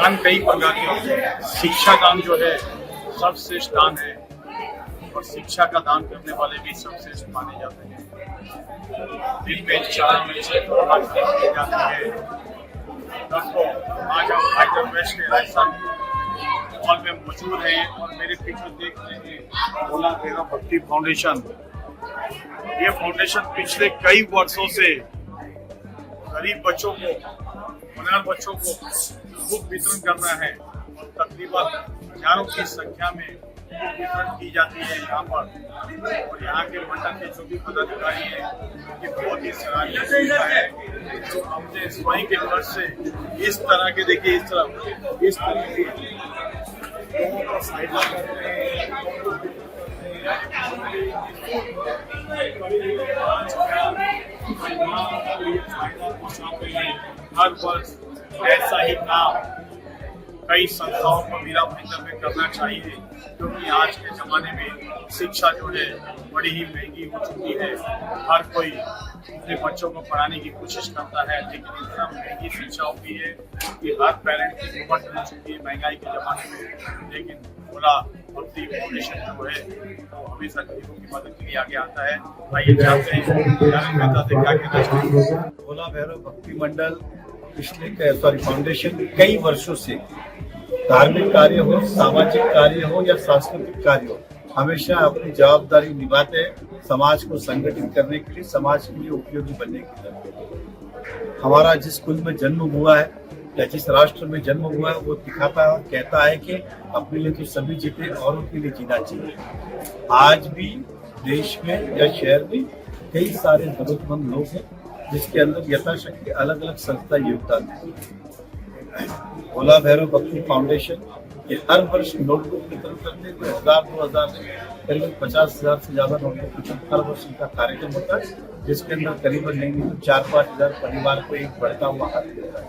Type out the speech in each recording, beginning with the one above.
दान कई प्रकार के होते हैं। शिक्षा दान जो है सर्वश्रेष्ठ दान है और शिक्षा का दान करने वाले भी सर्वश्रेष्ठ माने जाते हैं। दिन में 4 में से की जाती है। दोस्तों, आज हम हाइदर वेस्ट के राजस्थान मॉल में मौजूद हैं और मेरे पीछे देख रहे हैं भोला भैरव भक्ति फाउंडेशन। ये फाउंडेशन पिछले कई वर्षों से गरीब बच्चों को, अनाथ बच्चों को बुक वितरण करना है और तकरीबन हजारों की संख्या में बुक वितरण की जाती है यहाँ पर। और यहाँ के मंडल के जो भी पदाधिकारी हैं ये बहुत ही सराहनीय है जो अपने स्वयं के खर्च से इस तरह के, देखिए इस तरह के लोगों को सहायता कर रहे हैं। हर वर्ष ऐसा ही काम कई संस्थाओं को मीरा भाईंदर में करना चाहिए, क्योंकि आज के जमाने में शिक्षा जो है बड़ी ही महंगी हो चुकी है। हर कोई अपने बच्चों को पढ़ाने की कोशिश करता है, लेकिन इतना महंगी शिक्षा हो गई है कि हर पेरेंट की हिम्मत हो चुकी है महंगाई के जमाने में। लेकिन भोला भक्ति फाउंडेशन जो है वो हमेशा गरीबों की मदद के लिए आगे आता है। आइए जानते हैं क्या कहना चाहिए। भोला भैरव भक्ति मंडल फाउंडेशन कई वर्षों से धार्मिक कार्य हो, सामाजिक कार्य हो या सांस्कृतिक कार्य हो, हमेशा अपनी जवाबदारी निभाते हैं समाज को संगठित करने के लिए, समाज के लिए उपयोगी बनने के लिए। हमारा जिस कुल में जन्म हुआ है या जिस राष्ट्र में जन्म हुआ है वो दिखाता है और कहता है कि अपने लिए तो सभी जीते, औरों के लिए जीना चाहिए। आज भी देश में या शहर में कई सारे जरूरतमंद लोग हैं जिसके अंदर यथाशक्ति अलग अलग संस्था योगदान देती है। भोला भैरव भक्ति फाउंडेशन ये हर वर्ष नोटबुक वितरण करते हैं। 1000-2000 करीब 50,000 से ज्यादा नोटबुक वितरण हर वर्ष का कार्यक्रम होता है, जिसके अंदर करीबन नहीं तो 4-5 हजार परिवार को एक बढ़ता हुआ हाथ देता है।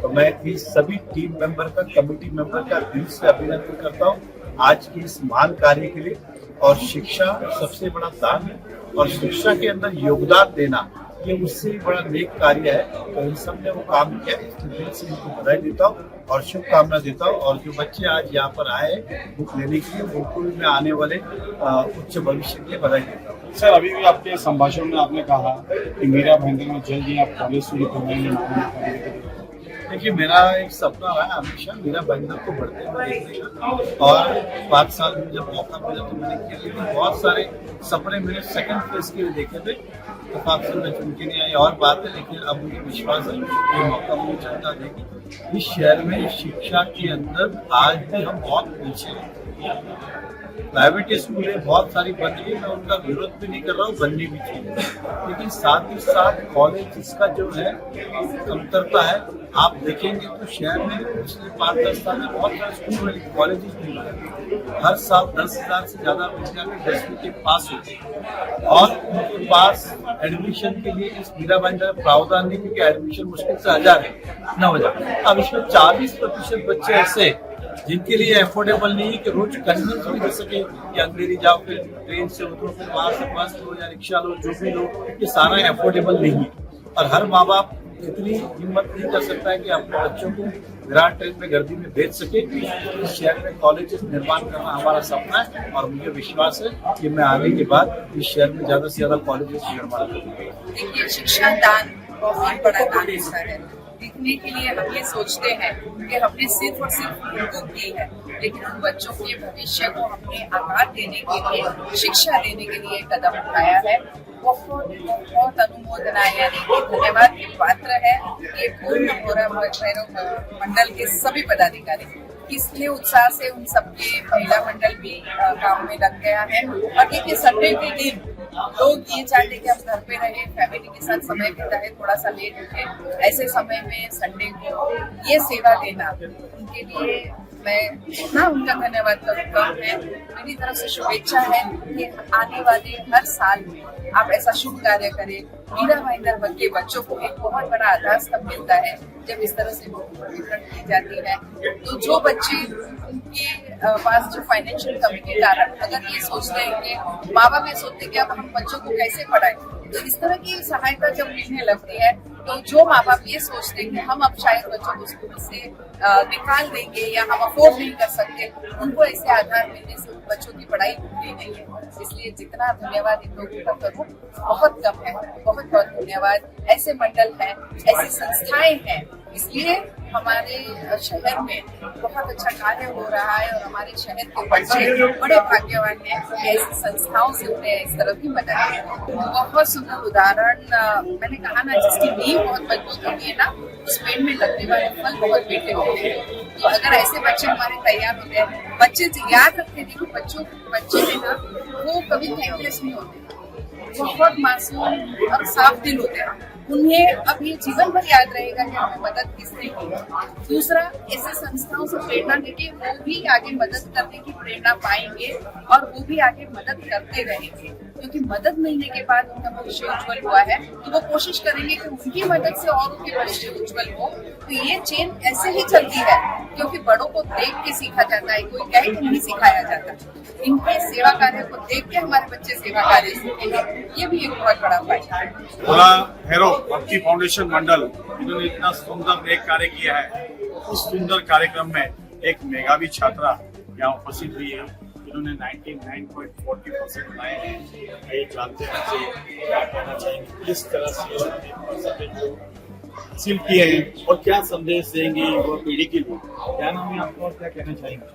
तो मैं इस सभी टीम मेंबर का, कमेटी मेंबर का दिल से अभिनंदन करता हूँ आज के इस महान कार्य के लिए। और शिक्षा सबसे बड़ा दान है और शिक्षा के अंदर योगदान देना ये उससे बड़ा नेक कार्य है। तो इन सब ने वो काम किया, इसके दिल से उनको बधाई देता हूँ और शुभकामना देता हूँ। और जो बच्चे आज यहाँ पर आए बुक लेने के लिए, उनको भी मैं आने वाले उच्च भविष्य के लिए बधाई देता हूँ। सर, अभी भी आपके संभाषण में आपने कहा कि मीरा भाईंदर में जल्द ही आप कॉलेज शुरू करवाएंगे। देखिए, मेरा एक सपना है हमेशा मीरा भाईंदर को बढ़ते हुए देखने का, और 5 साल में जब मौका मिला तो मैंने किया। लेकिन बहुत सारे सपने मैंने सेकंड फेज के लिए देखे थे, तो 5 साल में चुनके नहीं आई और बात है। लेकिन अब मुझे विश्वास है ये मौका मुझे जनता देगी। इस शहर में शिक्षा के अंदर आज भी हम बहुत पीछे हैं। प्राइवेट स्कूलें बहुत सारी बन रही है, मैं उनका विरोध भी नहीं कर रहा हूँ, बननी भी चाहिए। लेकिन साथ ही साथ कॉलेज इसका जो है कमतरता है। आप देखेंगे तो शहर में पिछले 5-10 साल में बहुत सारे स्कूल कॉलेजेस नहीं बने। हर साल 10,000 से ज्यादा विद्यार्थी 10वीं के पास होते हैं और उनके पास एडमिशन के लिए इस मीरा भाईंदर प्रावधान नहीं, क्योंकि एडमिशन मुश्किल से 1000 है, 9,000। अब इसमें 40% बच्चे ऐसे जिनके लिए अफोर्डेबल नहीं है कि रोज कन्वेंस भी कर सके कि अंधेरी जाओ, फिर ट्रेन से उतरो, फिर वहां से बस लो या रिक्शा लो, जो भी लो, ये सारा अफोर्डेबल नहीं है। और हर माँ बाप इतनी हिम्मत नहीं कर सकता है कि अपने बच्चों को विराट ट्रेन में गर्दी में भेज सके। इस शहर में कॉलेजेस निर्माण करना हमारा सपना है और मुझे विश्वास है कि मैं आने के बाद इस शहर में ज्यादा से ज्यादा कॉलेजेस निर्माण करूंगा। देखिए, शिक्षा दान बहुत बड़ा दान हिस्सा है। दिखने के लिए हम ये सोचते हैं कि हमने सिर्फ और सिर्फ उनको दी है, लेकिन उन बच्चों के भविष्य को हमने आकार देने के लिए, शिक्षा देने के लिए कदम उठाया है। बहुत अनुमोदना यानी कि धन्यवाद के पात्र है ये पूर्ण भोला भैरव मंडल के सभी पदाधिकारी। कितने उत्साह से उन सबके महिला मंडल भी काम में लग गया है। और देखिए, संडे के दिन लोग ये चाहते कि हम घर पे रहे, फैमिली के साथ समय बिताए, थोड़ा सा लेट उठे। ऐसे समय में संडे को ये सेवा देना उनके लिए मैं इतना उनका धन्यवाद करूँगा। मैं मेरी तरफ से शुभेच्छा है कि आने वाले हर साल में आप ऐसा शुभ कार्य करें। मीरा भाईंदर के बच्चों को एक बहुत बड़ा आधार स्तंभ मिलता है जब इस तरह से वितरण की जाती है। तो जो बच्चे उनके पास जो फाइनेंशियल कमी के कारण अगर ये सोचते हैं कि माँ बाप ये सोचते हैं कि अब हम बच्चों को कैसे पढ़ाएं, तो इस तरह की सहायता जब मिलने लगती है तो जो माँ बाप ये सोचते हैं कि हम अब शायद बच्चों को स्कूल से निकाल देंगे या हम अफोर्ड नहीं कर सकते, उनको ऐसे आधार मिलने से बच्चों की पढ़ाई रुकती नहीं है। इसलिए जितना धन्यवाद इन लोगों का करूँ बहुत कम है। बहुत बहुत धन्यवाद। ऐसे मंडल हैं, ऐसी संस्थाएं हैं, इसलिए हमारे शहर में बहुत अच्छा कार्य हो रहा है और हमारे शहर के बच्चे बड़े भाग्यवान हैं कि ऐसी संस्थाओं से उन्हें इस तरह की मदद है। बहुत सुंदर उदाहरण, मैंने कहा ना, जिसकी नींव बहुत मजबूत होती है ना, उस पेड़ में लगने वाले फल बहुत मीठे होते हैं। तो अगर ऐसे बच्चे हमारे तैयार होते हैं, बच्चे याद रखते थे कि बच्चे में ना वो कभी थैंकलेस नहीं होते, बहुत मासूम और साफ दिल होते हैं। उन्हें अब ये जीवन भर याद रहेगा कि हमें मदद किसने की। दूसरा, ऐसे संस्थाओं से प्रेरणा लेके वो भी आगे मदद करने की प्रेरणा पाएंगे और वो भी आगे मदद करते रहेंगे, क्योंकि मदद मिलने के बाद उनका भविष्य उज्जवल हुआ है तो वो कोशिश करेंगे कि उनकी मदद से और उनके भविष्य उज्जवल हो। तो ये चेन ऐसे ही चलती है, क्योंकि बड़ों को देख के सीखा जाता है, कोई कहे कि नहीं सिखाया जाता। इनके सेवा कार्य को देख के हमारे बच्चे सेवा कार्य सीखेंगे, ये भी एक बहुत बड़ा फायदा है। भोला भैरव भक्ति फाउंडेशन मंडल, इन्होंने इतना सुंदर नेक कार्य किया है। उस सुंदर कार्यक्रम में एक मेधावी छात्रा यहाँ उपस्थित हुई है, जिन्होंने 99.40% लाए हैं। ये जानते हैं कि क्या कहना चाहेंगे, किस तरह से हासिल किए हैं और क्या संदेश देंगे वो पीढ़ी के लिए। क्या नाम है आपका और क्या कहना चाहेंगे?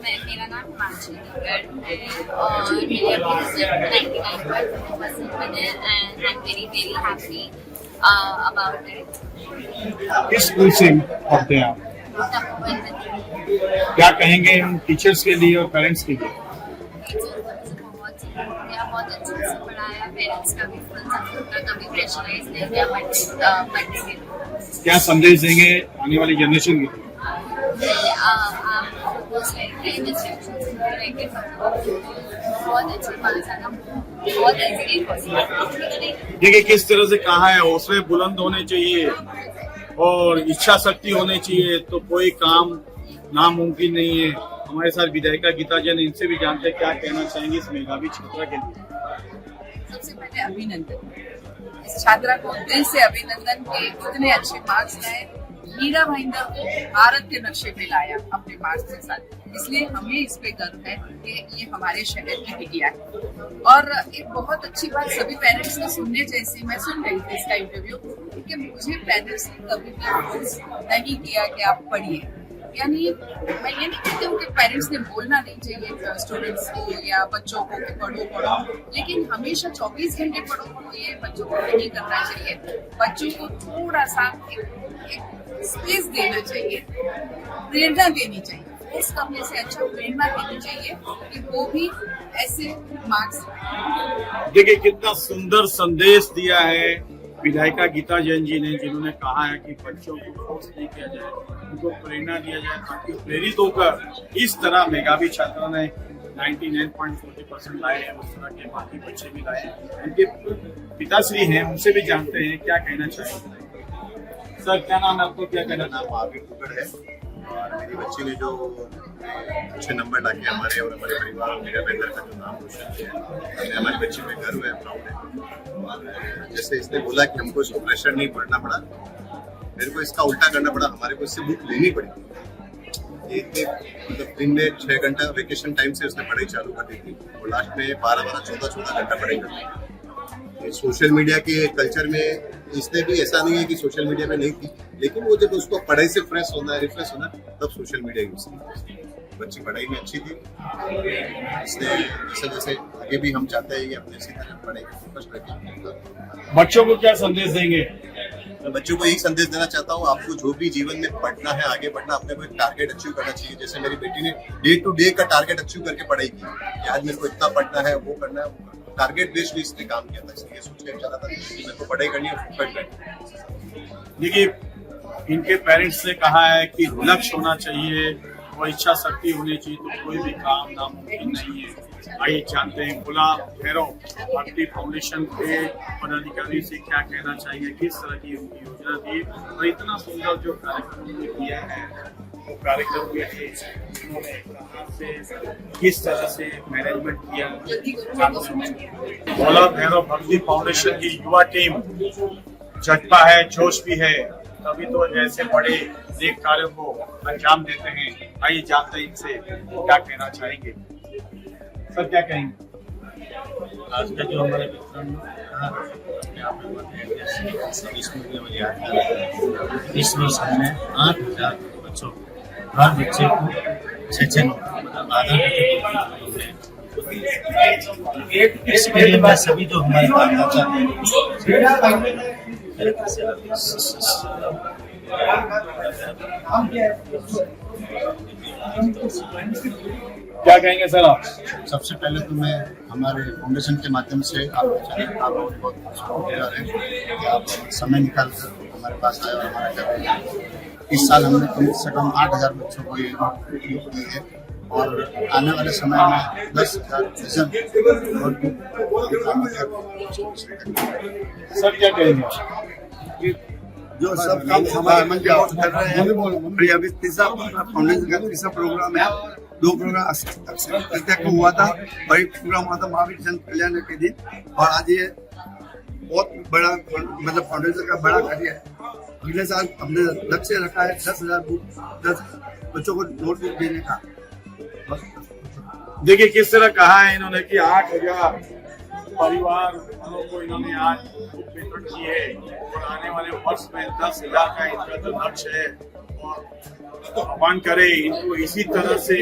मेरा नाम हिमांशु है और मेरे अभी 99.4% बने and I am very very happy about it. किस स्कूल से पढ़ते हैं आप? क्या कहेंगे उन टीचर्स के लिए और पेरेंट्स के लिए? बहुत अच्छे से पढ़ाया, पेरेंट्स का भी फुल सपोर्ट था, कभी प्रेशराइज नहीं किया पढ़ने के लिए। क्या संदेश देंगे आने वाली जनरेशन के लिए? बहुत अच्छी बात है, बहुत एजुकेट। देखिए किस तरह से कहा है, हौसले बुलंद होने चाहिए और इच्छा शक्ति होनी चाहिए, तो कोई काम नामुमकिन नहीं है। हमारे साथ विधायिका गीता जैन, इनसे भी जानते हैं क्या कहना चाहेंगे इस मेधावी छात्रा के लिए। सबसे पहले अभिनंदन, इस छात्रा को दिल से अभिनंदन के इतने अच्छे मार्क्स लाए। मीरा भाईंदर को भारत के नक्शे पे लाया अपने मार्क्स के साथ, इसलिए हमें इस पे गर्व है कि ये हमारे शहर की बिटिया है। और एक बहुत अच्छी बात सभी पेरेंट्स ने सुनने जैसी, मैं सुन रही थी इसका इंटरव्यू, कि मुझे पेरेंट्स ने कभी भी फोर्स नहीं किया कि आप पढ़िए। यानी मैं ये नहीं कहती हूँ कि पेरेंट्स ने बोलना नहीं चाहिए स्टूडेंट्स को या बच्चों को कि पढ़ो, लेकिन हमेशा 24 घंटे पढ़ो ये बच्चों को नहीं करना चाहिए। बच्चों को थोड़ा सा एक स्पेस देना चाहिए, प्रेरणा देनी चाहिए। फोर्स करने से अच्छा प्रेरणा देनी चाहिए कि वो भी ऐसे मार्क्स। देखिए कितना सुंदर संदेश दिया है विधायिका गीता जैन जी ने, जिन्होंने कहा है कि बच्चों को फोर्स नहीं किया जाए, उनको प्रेरणा दिया जाए, ताकि प्रेरित होकर इस तरह मेधावी छात्रा ने 99.40% लाए हैं, उस तरह के बाकी बच्चे भी लाए हैं। उनके पिताश्री हैं, उनसे भी जानते हैं क्या कहना चाहेंगे। सर क्या नाम है आपको, क्या कहना? नाम महावीर कुकड़ है और मेरी बच्ची ने जो अच्छे नंबर लाके हमारे और हमारे परिवार और मेरा बेहतर का जो नाम रोशन किया, हमें हमारी बच्ची में गर्व है, प्राउड है। और जैसे इसने बोला कि हमको इसको प्रेशर नहीं पड़ना पड़ा, मेरे को इसका उल्टा करना पड़ा, हमारे को इससे बुक लेनी पड़ी। मतलब दिन में 6 घंटा वेकेशन टाइम से उसने पढ़ाई चालू कर दी थी और लास्ट में 12-12, 14-14 घंटा पढ़ाई कर दी। सोशल मीडिया के कल्चर में इसने भी ऐसा नहीं है कि सोशल मीडिया में नहीं थी, लेकिन वो जब उसको पढ़ाई से फ्रेश होना है, रिफ्रेश होना, तब सोशल मीडिया यूज की। बच्ची पढ़ाई में अच्छी थी, इसने जैसे जैसे आगे भी हम चाहते हैं कि अपने इसी तरह पढ़ाई में फोकस रखें। बच्चों को क्या संदेश देंगे? मैं बच्चों को यही संदेश देना चाहता हूँ, आपको जो भी जीवन में पढ़ना है, आगे बढ़ना, अपने को एक टारगेट अचीव करना चाहिए। जैसे मेरी बेटी ने डे टू डे का टारगेट अचीव करके पढ़ाई की कि आज मेरे को इतना पढ़ना है, वो करना है, टारगेट बेस्ड इसने काम किया था। इसलिए सोच के चला था कि मेरे को पढ़ाई करनी है, फोकस करनी। देखिए इनके पेरेंट्स ने कहा है कि लक्ष्य होना चाहिए और इच्छा शक्ति होनी चाहिए, तो कोई भी काम नामुमकिन नहीं है। आइए जानते हैं भोला भैरव भक्ति फाउंडेशन के पदाधिकारी से क्या कहना चाहिए, किस तरह की उनकी योजना थी और इतना सुंदर जो कार्यक्रम उन्होंने किया है, वो कार्यक्रम के लिए उन्होंने कहाँ से किस तरह से मैनेजमेंट किया। भोला भैरव भक्ति फाउंडेशन की युवा टीम जज्बा है, जोश भी है, तभी तो ऐसे बड़े नेक कार्यों को अंजाम देते हैं। आइए जानते हैं इनसे क्या कहना चाहेंगे। सर क्या कहेंगे? आज का जो हमारे विक्रम अपने आप में बात है कि इस वर्ष हमने 8,000 बच्चों हर बच्चे को 6 नोट मतलब आधा इसके लिए मैं सभी जो हमारे दाता क्या कहेंगे सर आप? सबसे पहले तो मैं हमारे फाउंडेशन के माध्यम से आपको बहुत बहुत शुक्रिया है कि आप समय निकाल कर हमारे पास आए और हमारा कर इस साल हमने कम से कम 8,000 बच्चों को ये नोटबुक दी है और आने वाले समय में 10,000 सर क्या कहेंगे? जो सब काम हमारे मन के बहुत कर रहे हैं और अभी तीसरा फाउंडेशन का तीसरा प्रोग्राम है। 2 प्रोग्राम अक्षय को हुआ था और एक प्रोग्राम हुआ था महावीर जन कल्याण के दिन और आज ये बहुत बड़ा मतलब फाउंडेशन का बड़ा कार्य है। अगले साल हमने लक्ष्य रखा है 10 बच्चों को नोटबुक देने का। देखिए किस तरह कहा है इन्होंने कि 8,000 परिवार को इन्होंने आज बुक वितरण की है और आने वाले वर्ष में 10,000 का इनका जो लक्ष्य है और भगवान करे इनको इसी तरह से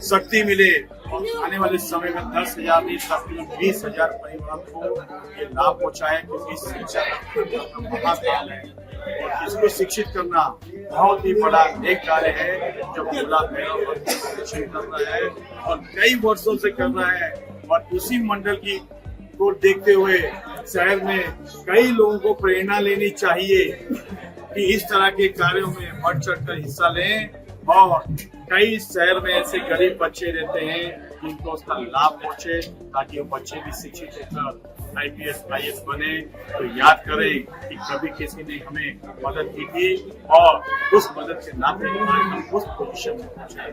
शक्ति मिले और आने वाले समय में 10,000 नहीं तकरीबन 20,000 परिवार को ये लाभ पहुंचाए, क्योंकि शिक्षा महाकाल है और इसको शिक्षित करना बहुत ही बड़ा एक कार्य है जो भोला कर रहा है और कई वर्षों से कर रहा है। और इसी मंडल की को देखते हुए शहर में कई लोगों को प्रेरणा लेनी चाहिए कि इस तरह के कार्यों में बढ़ चढ़कर हिस्सा लें और कई शहर में ऐसे गरीब बच्चे रहते हैं जिनको उसका लाभ पहुंचे ताकि वो बच्चे भी शिक्षित होकर IPS IAS बने। तो याद करें कि कभी किसी ने हमें मदद की थी और उस मदद के नाते हम उस पोजीशन में पहुंचे।